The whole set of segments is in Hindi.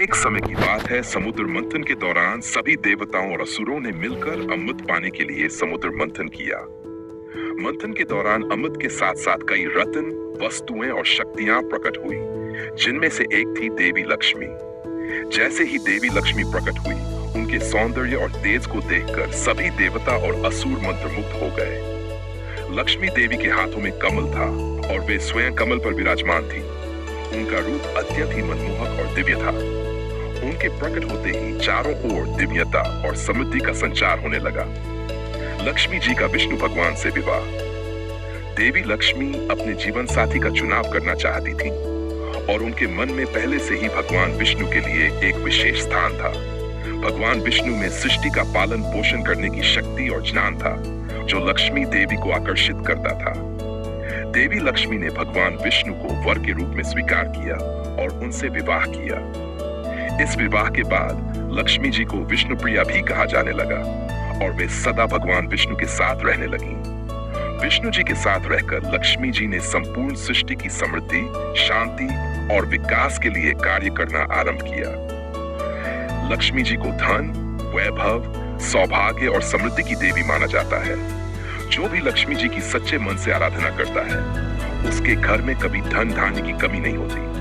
एक समय की बात है, समुद्र मंथन के दौरान सभी देवताओं और असुरों ने मिलकर अमृत पाने के लिए समुद्र मंथन किया। मंथन के दौरान अमृत के साथ साथ कई रत्न, वस्तुएं और शक्तियां प्रकट हुई, जिनमें से एक थी देवी लक्ष्मी। जैसे ही देवी लक्ष्मी प्रकट हुई, उनके सौंदर्य और तेज को देखकर सभी देवता और असुर मंत्रमुग्ध हो गए। लक्ष्मी देवी के हाथों में कमल था और वे स्वयं कमल पर विराजमान थी। उनका रूप अत्यंत ही मनमोहक और दिव्य था। उनके प्रकट होते ही चारों ओर दिव्यता और समृद्धि का संचार होने लगा। लक्ष्मी जी का विष्णु भगवान से विवाह। देवी लक्ष्मी अपने जीवन साथी का चुनाव करना चाहती थी और उनके मन में पहले से ही भगवान विष्णु के लिए एक विशेष स्थान था। भगवान विष्णु में सृष्टि का पालन पोषण करने की शक्ति और ज्ञान था, जो लक्ष्मी देवी को आकर्षित करता था। देवी लक्ष्मी ने भगवान विष्णु को वर के रूप में स्वीकार किया और उनसे विवाह किया। इस विवाह के बाद लक्ष्मी जी को विष्णु प्रिया भी कहा जाने लगा और वे सदा भगवान विष्णु के साथ रहने लगी। विष्णु जी के साथ रहकर लक्ष्मी जी ने संपूर्ण सृष्टि की समृद्धि, शांति और विकास के लिए कार्य करना आरंभ किया। लक्ष्मी जी को धन, वैभव, सौभाग्य और समृद्धि की देवी माना जाता है। जो भी लक्ष्मी जी की सच्चे मन से आराधना करता है, उसके घर में कभी धन धान्य की कमी नहीं होती।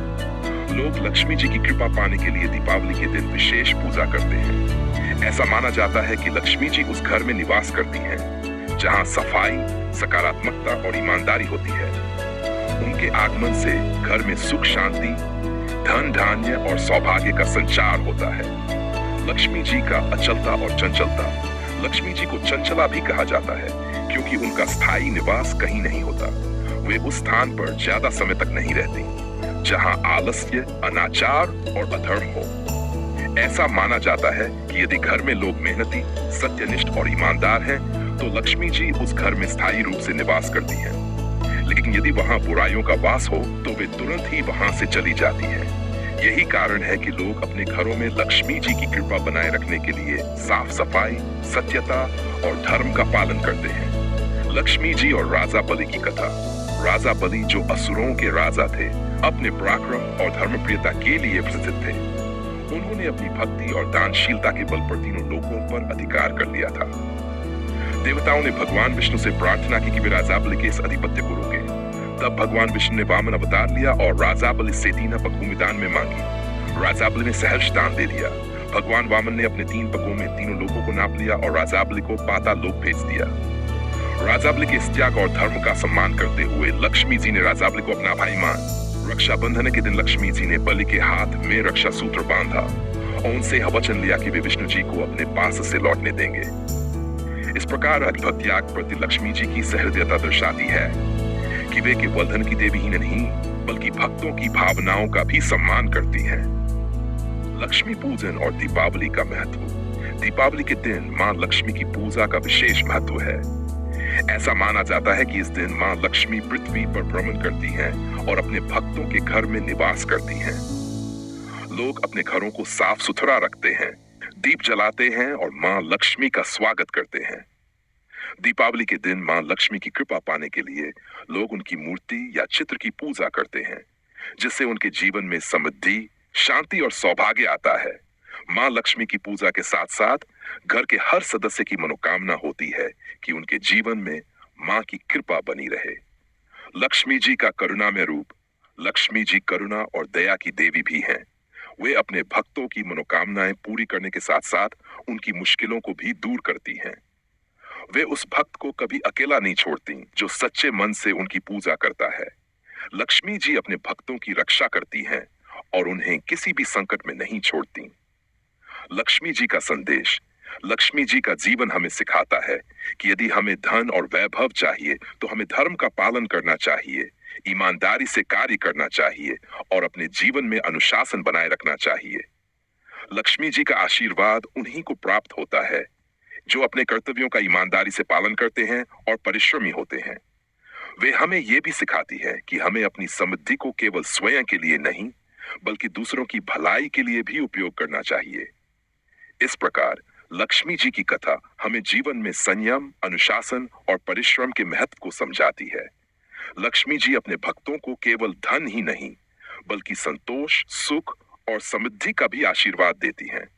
लोग लक्ष्मी जी की कृपा पाने के लिए दीपावली के दिन विशेष पूजा करते हैं। ऐसा माना जाता है कि लक्ष्मी जी उस घर में निवास करती हैं, जहां सफाई, सकारात्मकता और ईमानदारी होती है। उनके आगमन से घर में सुख, शांति, धन धान्य और सौभाग्य का संचार होता है। लक्ष्मी जी का अचलता और चंचलता। लक्ष्मी जी को चंचला भी कहा जाता है, क्योंकि उनका स्थायी निवास कहीं नहीं होता। वे उस स्थान पर ज्यादा समय तक नहीं रहती जहां आलस्य, अनाचार और अधर्म हो। ऐसा माना जाता है कि यदि घर में लोग मेहनती, सत्यनिष्ठ और ईमानदार हैं, तो लक्ष्मी जी उस घर में स्थायी रूप से निवास करती हैं। लेकिन यदि वहां बुराइयों का वास हो, तो वे तुरंत ही वहां से चली जाती हैं। यही कारण है कि लोग अपने घरों में लक्ष्मी जी की कृपा बनाए रखने के लिए साफ सफाई, सत्यता और धर्म का पालन करते हैं। लक्ष्मी जी और राजा बलि की कथा। राजा बलि, जो असुरों के राजा थे, अपने पराक्रम और धर्मप्रियता के लिए प्रसिद्ध थे। उन्होंने अपनी भक्ति और दानशीलता के बल पर तीनों लोकों पर अधिकार कर लिया था। देवताओं ने भगवान विष्णु से प्रार्थना की कि वे राजा बलि के इस अधिपत्य को रोके। तब भगवान विष्णु ने वामन अवतार लिया और राजा बलि से 3 पग भूमि दान में मांगी। राजा बलि ने सहर्ष दान दे दिया। भगवान वामन ने अपने 3 पगों में तीनों लोगों को नाप लिया और राजा बलि को पाताल लोक भेज दिया। राजा बलि के इस त्याग और धर्म का सम्मान करते हुए लक्ष्मी जी ने राजा बलि को अपना भाई मान। रक्षाबंधन के दिन लक्ष्मी जी ने बलि के हाथ में रक्षा सूत्र बांधा और उनसे वचन लिया कि वे विष्णु जी को अपने पास से लौटने देंगे। इस प्रकार अधिपत्य त्याग प्रति लक्ष्मी जी की सहृदयता दर्शाती है कि वे केवल धन की देवी ही नहीं, बल्कि भक्तों की भावनाओं का भी सम्मान करती हैं। लक्ष्मी पूजन और दीपावली का महत्व। दीपावली के दिन मां लक्ष्मी की पूजा का विशेष महत्व है। ऐसा माना जाता है कि इस दिन मां लक्ष्मी पृथ्वी पर भ्रमण करती हैं और अपने भक्तों के घर में निवास करती हैं। लोग अपने घरों को साफ सुथरा रखते हैं, दीप जलाते हैं और मां लक्ष्मी का स्वागत करते हैं। दीपावली के दिन मां लक्ष्मी की कृपा पाने के लिए लोग उनकी मूर्ति या चित्र की पूजा करते हैं, जिससे उनके जीवन में समृद्धि, शांति और सौभाग्य आता है। मां लक्ष्मी की पूजा के साथ साथ घर के हर सदस्य की मनोकामना होती है कि उनके जीवन में मां की कृपा बनी रहे। लक्ष्मी जी का करुणामय रूप। लक्ष्मी जी करुणा और दया की देवी भी हैं। वे अपने भक्तों की मनोकामनाएं पूरी करने के साथ साथ उनकी मुश्किलों को भी दूर करती हैं। वे उस भक्त को कभी अकेला नहीं छोड़ती जो सच्चे मन से उनकी पूजा करता है। लक्ष्मी जी अपने भक्तों की रक्षा करती हैं और उन्हें किसी भी संकट में नहीं छोड़ती। लक्ष्मी जी का संदेश। लक्ष्मी जी का जीवन हमें सिखाता है कि यदि हमें धन और वैभव चाहिए, तो हमें धर्म का पालन करना चाहिए, ईमानदारी से कार्य करना चाहिए और अपने जीवन में अनुशासन बनाए रखना चाहिए। लक्ष्मी जी का आशीर्वाद उन्हीं को प्राप्त होता है जो अपने कर्तव्यों का ईमानदारी से पालन करते हैं और परिश्रमी होते हैं। वे हमें यह भी सिखाती है कि हमें अपनी समृद्धि को केवल स्वयं के लिए नहीं, बल्कि दूसरों की भलाई के लिए भी उपयोग करना चाहिए। इस प्रकार लक्ष्मी जी की कथा हमें जीवन में संयम, अनुशासन और परिश्रम के महत्व को समझाती है। लक्ष्मी जी अपने भक्तों को केवल धन ही नहीं, बल्कि संतोष, सुख और समृद्धि का भी आशीर्वाद देती हैं।